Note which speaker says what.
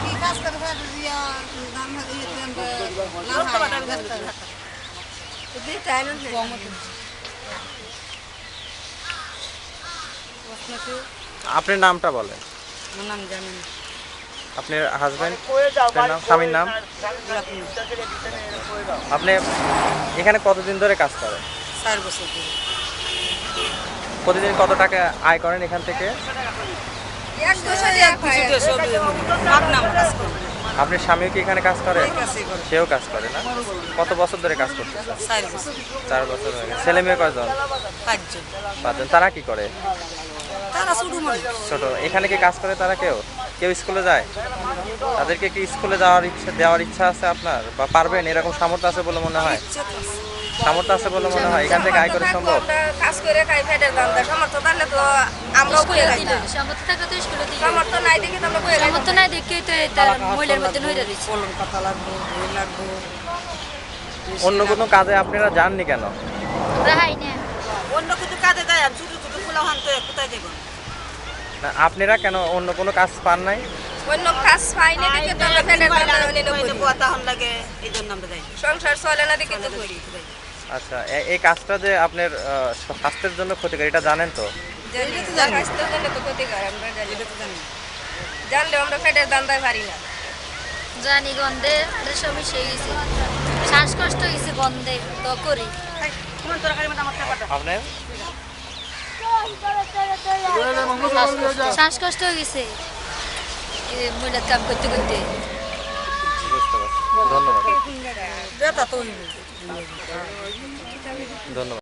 Speaker 1: কি কাজ করে দিয়া দাম
Speaker 2: আপনার নামটা বলেন।
Speaker 1: আমার নাম জানেন
Speaker 2: আপনার হাজবেন্ড নাম, স্বামীর নাম? আপনি এখানে কতদিন ধরে কাজ করেন?
Speaker 1: 4 বছর ধরে।
Speaker 2: প্রতিদিন কত টাকা আয় করেন এখান থেকে? আপনার স্বামীও কি এখানে কাজ করে? সেও কাজ করে না? কত বছর ধরে কাজ করতেছে? 4 বছর হয়ে গেছে। ছেলে মেয়ে কয়জন? 5 জন। তারা কি করে? ছোট। এখানে কি কাজ করে তারা? কেউ কেউ স্কুলে যায়? তাদেরকে কি স্কুলে দেওয়ার ইচ্ছা আছে আপনার, বা পারবেন? এরকম সামর্থ্য আছে বলে মনে হয়? সামর্থ্য আছে বলে মনে হয়? এখান থেকে আয় করে সম্ভব?
Speaker 3: কাজ করে খাই ফেটের দান্দা সামর্থ্য থাকলে তো আমরাও বইয়ে খাইতাম।
Speaker 4: সামর্থ্য থাকলে তো স্কুলে দিই।
Speaker 3: সামর্থ্য নাই দেখে তো আমরা বইয়ে খাইতাম।
Speaker 4: সামর্থ্য নাই দেখেই তো তার মহিলার মধ্যে হয়ে রয়েছে।
Speaker 1: কলম পাতা লাগবো, বই লাগবো।
Speaker 2: অন্য কোনো কাজে আপনারা যাননি কেন?
Speaker 4: রাহাই না।
Speaker 1: অন্য কিছু কাজে যায় আর ছোট ছোট ফুলা হান তো কোথায় দেবো?
Speaker 2: না, আপনারা কেন অন্য কোনো কাজ পান নাই?
Speaker 3: অন্য কাজ পাই না দেখে তো আমরা ফেটের দান্দা হইলে না করি।
Speaker 1: পোয়াতা হন লাগে এই জন্য আমরা যাই।
Speaker 3: সংসার চলে না দেখে তো করি।
Speaker 2: আচ্ছা, এই কাজটা যে আপনার স্বাস্থ্যের জন্য ক্ষতিকর, এটা জানেন তো?
Speaker 3: স্বাস্থ্যের জন্য তো ক্ষতিকর, আমরা জানি। জানলেও আমরা ফেটের দান্দায় পারি না।
Speaker 4: জানি গন্ধে সমস্যা হয়ে গেছে, শ্বাসকষ্ট হয়েছে গন্ধে, তো করি।
Speaker 2: আপনার
Speaker 4: শ্বাসকষ্ট হয়ে গেছে মহিলার কাম করতে করতে।
Speaker 2: বুঝতে পারছি। ধন্যবাদ।
Speaker 1: যেটা তো
Speaker 2: ধন্যবাদ।